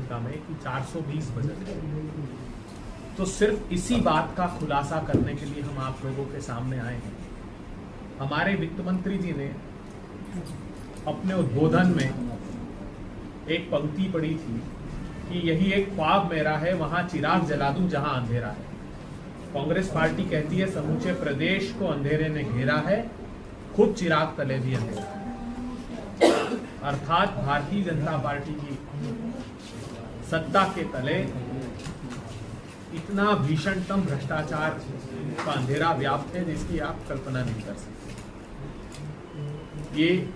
पत्रिका में कि 420 बजट है। तो सिर्फ इसी बात का खुलासा करने के लिए हम आप लोगों के सामने आए हैं। हमारे वित्त मंत्री जी ने अपने उद्बोधन में एक पंक्ति पढ़ी थी कि यही एक ख्वाब मेरा है, वहां चिराग जला दूं जहां अंधेरा है। कांग्रेस पार्टी कहती है समूचे प्रदेश को अंधेरे ने घेरा है, खुद चिराग तले भी अंधेरा है। अर्थात भारतीय जनता पार्टी की सत्ता के तले इतना भीषणतम भ्रष्टाचार का अंधेरा व्याप्त है जिसकी आप कल्पना नहीं कर सकते। ये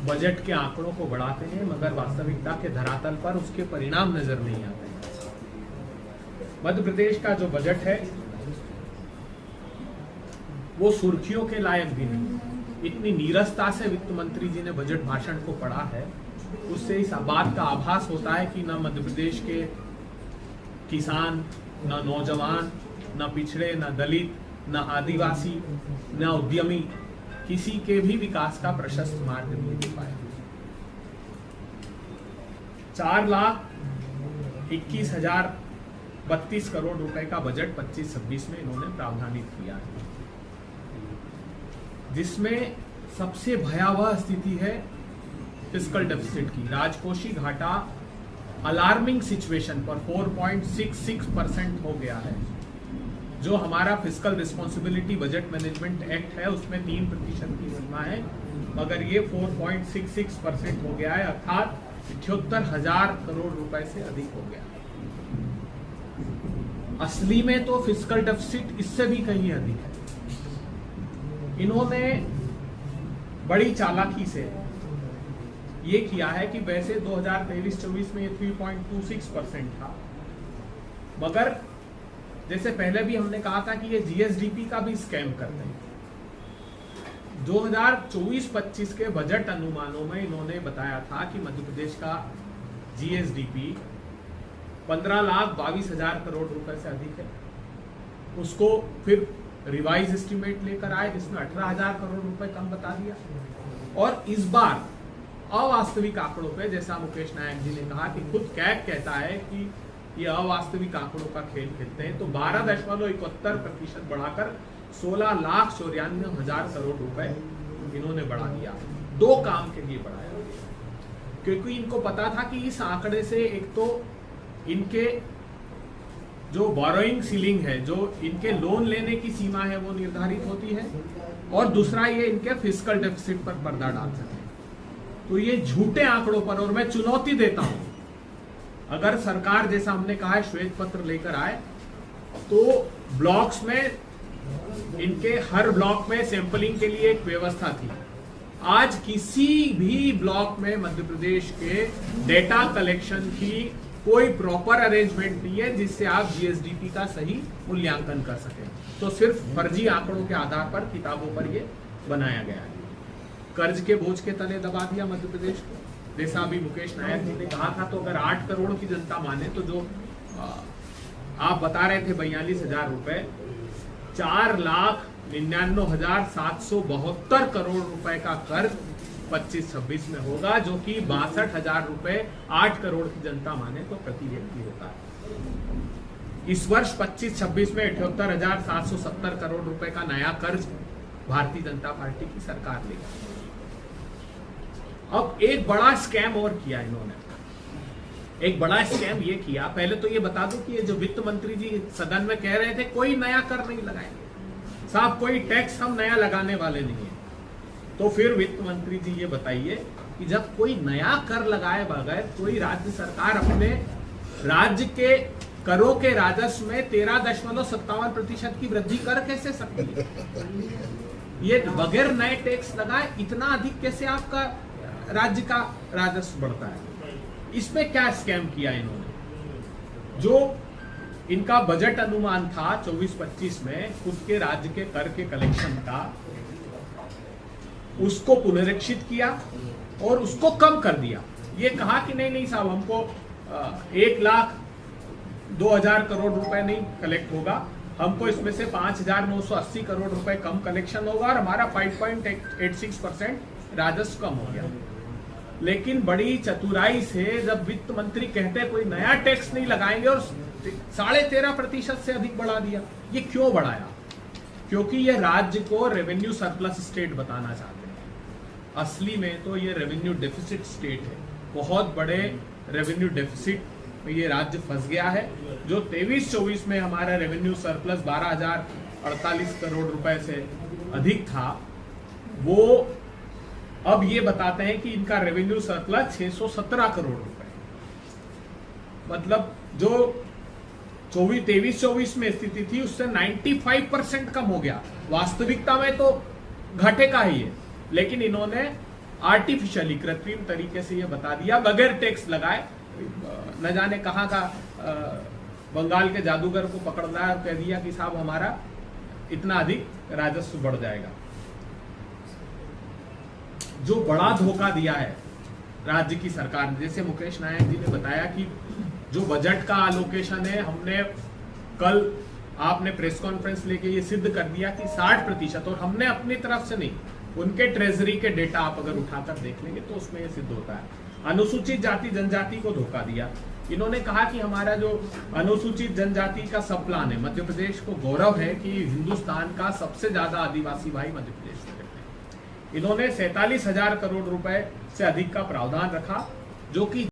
बजट के आंकड़ों को बढ़ाते हैं मगर वास्तविकता के धरातल पर उसके परिणाम नजर नहीं आते हैं। मध्य प्रदेश का जो बजट है वो सुर्खियों के लायक भी नहीं। इतनी नीरसता से वित्त मंत्री जी ने बजट भाषण को पढ़ा है, उससे इस बात का आभास होता है कि न मध्य प्रदेश के किसान, न नौजवान, न पिछड़े, न दलित, न आदिवासी, न उद्यमी किसी के भी विकास का प्रशस्त मार्ग नहीं दे पाए। 4,21,032 करोड़ रुपए का बजट 25-26 में इन्होंने प्रावधानित किया है, जिसमें सबसे भयावह स्थिति है फिस्कल डेफिसिट की। राजकोषीय घाटा अलार्मिंग सिचुएशन पर 4.66% हो गया है। जो हमारा fiscal responsibility budget management act है उसमें 3% की सीमा है, मगर ये 4.66% हो गया है, अर्थात 78,000 करोड़ रुपए से अधिक हो गया है। असली में तो फिस्कल डेफिसिट इससे भी कहीं अधिक है। इन्होंने बड़ी चालाकी से ये किया है कि वैसे 2023-24 में ये 3.26% था, मगर जैसे पहले भी हमने कहा था कि ये जीएसडीपी का भी स्कैम करते हैं। 2024-25 के बजट अनुमानों में इन्होंने बताया था कि मध्य प्रदेश का जीएसडीपी 15,22,000 करोड़ रुपए से अधिक है। उसको फिर रिवाइज एस्टिमेट लेकर आए जिसमें 18,000 करोड़ रुपए कम बता दिया, और इस बार अवास्तविक आंकड़ों पे, जैसा मुकेश नायक जी ने कहा कि खुद कैग कहता है कि ये अवास्तविक आंकड़ों का खेल खेलते हैं, तो 12.71% बढ़ाकर 16,94,000 करोड़ रुपए इन्होंने बढ़ा दिया। दो काम के लिए बढ़ाया, क्योंकि इनको पता था कि इस आंकड़े से एक तो इनके जो बोरोइंग सीलिंग है, जो इनके लोन लेने की सीमा है वो निर्धारित होती है, और दूसरा ये इनके फिस्कल डेफिसिट पर पर्दा डाल सके। तो ये झूठे आंकड़ों पर, और मैं चुनौती देता हूं, अगर सरकार जैसा हमने कहा है श्वेत पत्र लेकर आए तो ब्लॉक्स में इनके हर ब्लॉक में सैंपलिंग के लिए एक व्यवस्था थी। आज किसी भी ब्लॉक में मध्य प्रदेश के डेटा कलेक्शन की कोई प्रॉपर अरेंजमेंट नहीं है जिससे आप जीएसडीपी का सही मूल्यांकन कर सकें। तो सिर्फ फर्जी आंकड़ों के आधार पर, किताबों पर ये बनाया गया है। कर्ज के बोझ के तले दबा दिया मध्य प्रदेश को, जैसा अभी मुकेश नायक जी ने कहा था। तो अगर 8 करोड़ की जनता माने तो जो आप बता रहे थे 42,000 रुपए, 4,99,772 करोड़ रुपए का कर्ज 25-26 में होगा, जो कि 62,000 रुपए 8 करोड़ की जनता माने तो प्रति व्यक्ति होता है। इस वर्ष 25-26 में 78,770 करोड़ रुपए का नया कर्ज भारतीय जनता पार्टी की सरकार लेगी। अब एक बड़ा स्कैम और किया इन्होंने। एक बड़ा स्कैम ये किया, पहले तो ये बता दूं कि ये जो वित्त मंत्री जी सदन में कह रहे थे कोई नया कर नहीं लगाएंगे, साहब कोई टैक्स हम नया लगाने वाले नहीं है। तो फिर वित्त मंत्री जी ये बताइए कि जब कोई नया कर लगाए बगैर कोई राज्य सरकार अपने राज्य के करों के राजस्व में 13.57% की वृद्धि कर कैसे सकती है? ये बगैर नए टैक्स लगाए इतना अधिक कैसे आपका राज्य का राजस्व बढ़ता है? इसमें क्या स्कैम किया इन्होंने? जो इनका बजट अनुमान था 24-25 में खुद के राज्य के कर के कलेक्शन का, उसको पुनरीक्षित किया और उसको कम कर दिया। ये कहा कि नहीं साहब, हमको 1,02,000 करोड़ रुपए नहीं कलेक्ट होगा, हमको इसमें से 5,980 करोड़ रुपए कम कलेक्शन होगा और हमारा 5.86% राजस्व कम हो गया। लेकिन बड़ी चतुराई से जब वित्त मंत्री कहते हैं कोई नया टैक्स नहीं लगाएंगे और 13.5% से अधिक बढ़ा दिया। ये क्यों बढ़ाया? क्योंकि ये राज्य को रेवेन्यू सरप्लस स्टेट बताना चाहते हैं। असली में तो ये रेवेन्यू डेफिसिट स्टेट है। बहुत बड़े रेवेन्यू डेफिसिट में ये राज्य फंस गया है। जो 23-24 में हमारा रेवेन्यू सरप्लस 12,048 करोड़ रुपए से अधिक था, वो अब ये बताते हैं कि इनका रेवेन्यू सरप्लस 617 करोड़ रुपए। मतलब जो 23-24 में स्थिति थी उससे 95% कम हो गया। वास्तविकता में तो घटे का ही है, लेकिन इन्होंने आर्टिफिशियली कृत्रिम तरीके से ये बता दिया बगैर टैक्स लगाए। न जाने कहां का बंगाल के जादूगर को पकड़ना है और कह दिया कि साहब हमारा इतना अधिक राजस्व बढ़ जाएगा। जो बड़ा धोखा दिया है राज्य की सरकार ने, जैसे मुकेश नायक जी ने बताया कि जो बजट का एलोकेशन है, हमने कल आपने प्रेस कॉन्फ्रेंस लेके ये सिद्ध कर दिया कि 60%, और हमने अपनी तरफ से नहीं, उनके ट्रेजरी के डेटा आप अगर उठाकर देख लेंगे तो उसमें ये सिद्ध होता है। अनुसूचित जाति जनजाति को धोखा दिया। इन्होंने कहा कि हमारा जो अनुसूचित जनजाति का सब प्लान है, मध्य प्रदेश को गौरव है कि हिंदुस्तान का सबसे ज्यादा आदिवासी भाई मध्य प्रदेश में रहते हैं। इन्होंने 47,000 करोड़ रुपए से अधिक का प्रावधान रखा, जो कि